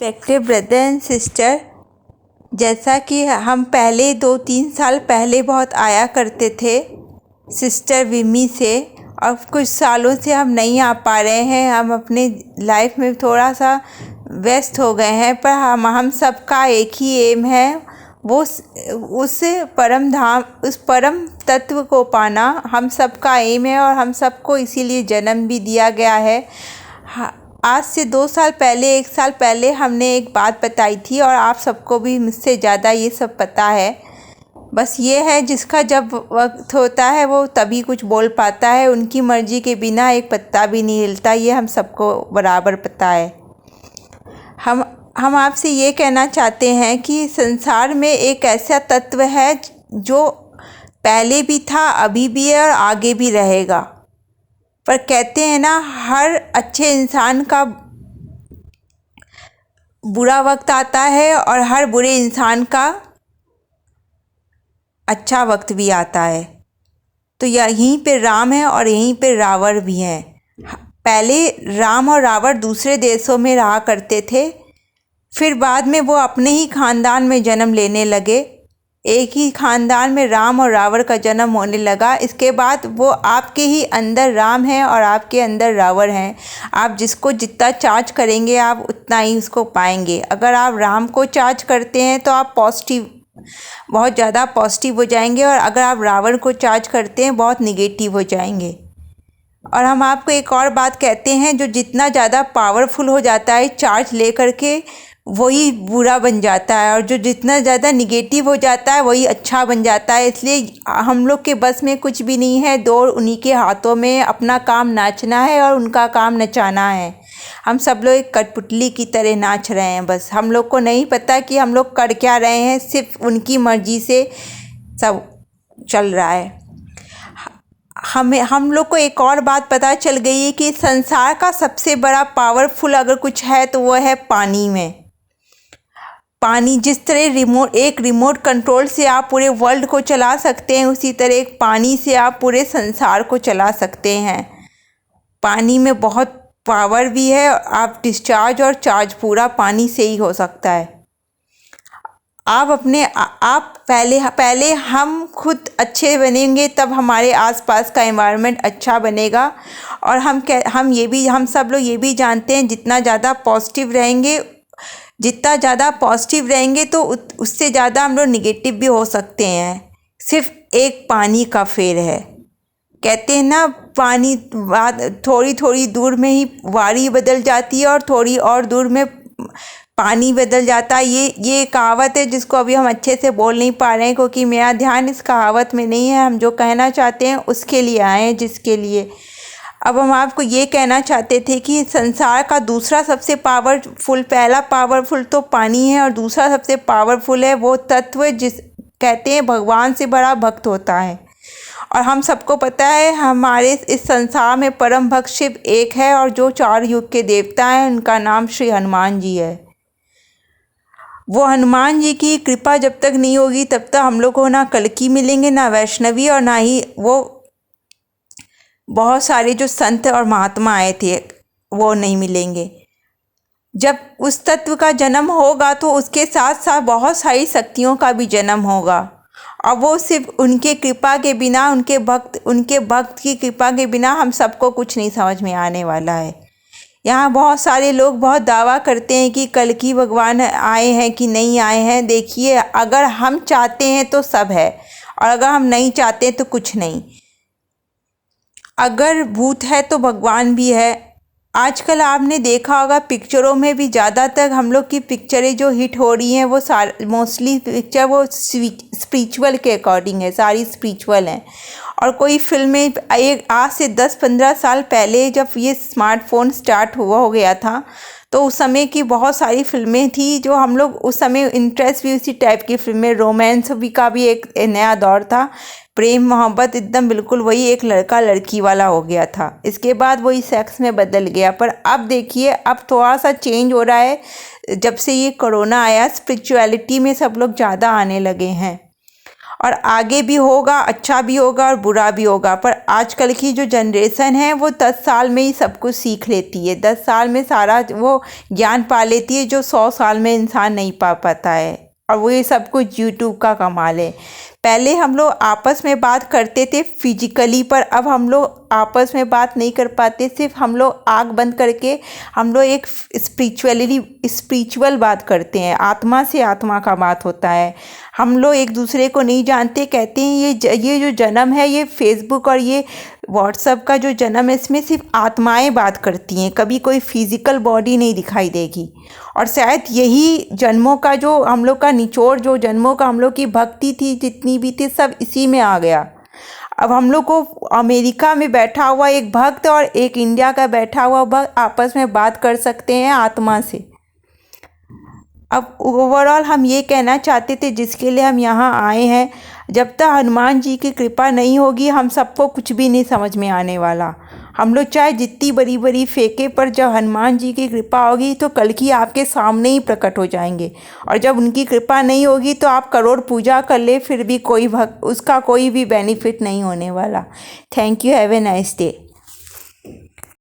Respected brother and sister, जैसा कि हम पहले 2-3 साल पहले बहुत आया करते थे सिस्टर विमी से, और कुछ सालों से हम नहीं आ पा रहे हैं। हम अपने लाइफ में थोड़ा सा व्यस्त हो गए हैं, पर हम सबका एक ही एम है, वो उस परम धाम, उस परम तत्व को पाना हम सबका एम है। और हम सबको इसीलिए जन्म भी दिया गया है। आज से 2 साल पहले, 1 साल पहले हमने एक बात बताई थी, और आप सबको भी मुझसे ज़्यादा ये सब पता है। बस ये है, जिसका जब वक्त होता है वो तभी कुछ बोल पाता है। उनकी मर्ज़ी के बिना एक पत्ता भी नहीं हिलता, ये हम सबको बराबर पता है। हम आपसे ये कहना चाहते हैं कि संसार में एक ऐसा तत्व है जो पहले भी था, अभी भी है और आगे भी रहेगा। पर कहते हैं ना, हर अच्छे इंसान का बुरा वक्त आता है और हर बुरे इंसान का अच्छा वक्त भी आता है। तो यहीं पे राम है और यहीं पे रावण भी हैं। पहले राम और रावण दूसरे देशों में रहा करते थे, फिर बाद में वो अपने ही खानदान में जन्म लेने लगे। एक ही खानदान में राम और रावण का जन्म होने लगा। इसके बाद वो आपके ही अंदर राम है और आपके अंदर रावण है। आप जिसको जितना चार्ज करेंगे आप उतना ही उसको पाएंगे। अगर आप राम को चार्ज करते हैं तो आप पॉजिटिव, बहुत ज़्यादा पॉजिटिव हो जाएंगे, और अगर आप रावण को चार्ज करते हैं बहुत निगेटिव हो जाएंगे। और हम आपको एक और बात कहते हैं, जो जितना ज़्यादा पावरफुल हो जाता है चार्ज ले करके, वही बुरा बन जाता है, और जो जितना ज़्यादा निगेटिव हो जाता है वही अच्छा बन जाता है। इसलिए हम लोग के बस में कुछ भी नहीं है, दौड़ उन्हीं के हाथों में। अपना काम नाचना है और उनका काम नचाना है। हम सब लोग एक कठपुतली की तरह नाच रहे हैं। बस हम लोग को नहीं पता कि हम लोग कर क्या रहे हैं, सिर्फ उनकी मर्जी से सब चल रहा है। हम लोग को एक और बात पता चल गई है कि संसार का सबसे बड़ा पावरफुल अगर कुछ है तो वो है पानी में। पानी, जिस तरह एक रिमोट कंट्रोल से आप पूरे वर्ल्ड को चला सकते हैं, उसी तरह एक पानी से आप पूरे संसार को चला सकते हैं। पानी में बहुत पावर भी है। आप डिस्चार्ज और चार्ज पूरा पानी से ही हो सकता है। आप पहले हम खुद अच्छे बनेंगे, तब हमारे आसपास का एनवायरनमेंट अच्छा बनेगा। और हम सब लोग ये भी जानते हैं, जितना ज़्यादा पॉजिटिव रहेंगे तो उससे ज़्यादा हम लोग निगेटिव भी हो सकते हैं। सिर्फ एक पानी का फेर है। कहते हैं ना, पानी थोड़ी थोड़ी दूर में ही वारी बदल जाती है और थोड़ी और दूर में पानी बदल जाता है। ये कहावत है जिसको अभी हम अच्छे से बोल नहीं पा रहे हैं, क्योंकि मेरा ध्यान इस कहावत में नहीं है। हम जो कहना चाहते हैं उसके लिए आए हैं, जिसके लिए अब हम आपको ये कहना चाहते थे कि संसार का दूसरा सबसे पावरफुल, पहला पावरफुल तो पानी है, और दूसरा सबसे पावरफुल है वो तत्व जिस कहते हैं भगवान से बड़ा भक्त होता है। और हम सबको पता है, हमारे इस संसार में परम भक्त शिव एक है, और जो 4 युग के देवता हैं उनका नाम श्री हनुमान जी है। वो हनुमान जी की कृपा जब तक नहीं होगी तब तक हम लोग को ना कल्कि मिलेंगे, ना वैष्णवी, और ना ही वो बहुत सारे जो संत और महात्मा आए थे वो नहीं मिलेंगे। जब उस तत्व का जन्म होगा तो उसके साथ साथ बहुत सारी शक्तियों का भी जन्म होगा, और वो सिर्फ उनके कृपा के बिना, उनके भक्त की कृपा के बिना हम सबको कुछ नहीं समझ में आने वाला है। यहाँ बहुत सारे लोग बहुत दावा करते हैं कि कल्कि भगवान आए हैं कि नहीं आए हैं। देखिए, अगर हम चाहते हैं तो सब है, और अगर हम नहीं चाहते तो कुछ नहीं। अगर भूत है तो भगवान भी है। आजकल आपने देखा होगा पिक्चरों में भी ज़्यादातर हम लोग की पिक्चरें जो हिट हो रही हैं वो मोस्टली पिक्चर वो स्पिरिचुअल के अकॉर्डिंग है, सारी स्पिरिचुअल हैं। और कोई फिल्में आज से 10-15 साल पहले जब ये स्मार्टफोन स्टार्ट हो गया था, तो उस समय की बहुत सारी फिल्में थी जो हम लोग उस समय इंटरेस्ट भी उसी टाइप की फिल्में, रोमांस भी का भी एक नया दौर था। प्रेम मोहब्बत एकदम बिल्कुल वही एक लड़का लड़की वाला हो गया था। इसके बाद वही सेक्स में बदल गया। पर अब देखिए, अब थोड़ा सा चेंज हो रहा है। जब से ये कोरोना आया, स्पिरिचुअलिटी में सब लोग ज़्यादा आने लगे हैं। और आगे भी होगा, अच्छा भी होगा और बुरा भी होगा। पर आजकल की जो जनरेशन है वो 10 साल में ही सब कुछ सीख लेती है, 10 साल में सारा वो ज्ञान पा लेती है जो 100 साल में इंसान नहीं पा पाता है। और वो ये सब कुछ यूट्यूब का कमाल है। पहले हम लोग आपस में बात करते थे फिजिकली, पर अब हम लोग आपस में बात नहीं कर पाते। सिर्फ हम लोग आँख बंद करके हम लोग एक स्पिरिचुअल बात करते हैं, आत्मा से आत्मा का बात होता है। हम लोग एक दूसरे को नहीं जानते। कहते हैं ये जो जन्म है, ये फेसबुक और ये व्हाट्सएप का जो जन्म है, इसमें सिर्फ आत्माएं बात करती हैं, कभी कोई फिजिकल बॉडी नहीं दिखाई देगी। और शायद यही जन्मों का जो हम लोग का निचोड़, जो जन्मों का हम लोग की भक्ति थी, जितनी भी थी, सब इसी में आ गया। अब हम लोग को अमेरिका में बैठा हुआ एक भक्त और एक इंडिया का बैठा हुआ भक्त आपस में बात कर सकते हैं आत्मा से। अब ओवरऑल हम ये कहना चाहते थे जिसके लिए हम यहाँ आए हैं, जब तक हनुमान जी की कृपा नहीं होगी हम सबको कुछ भी नहीं समझ में आने वाला। हम लोग चाहे जितनी बड़ी बड़ी फेंके, पर जब हनुमान जी की कृपा होगी तो कल की आपके सामने ही प्रकट हो जाएंगे। और जब उनकी कृपा नहीं होगी तो आप करोड़ पूजा कर ले, फिर भी उसका कोई भी बेनिफिट नहीं होने वाला। Thank you, have a nice day.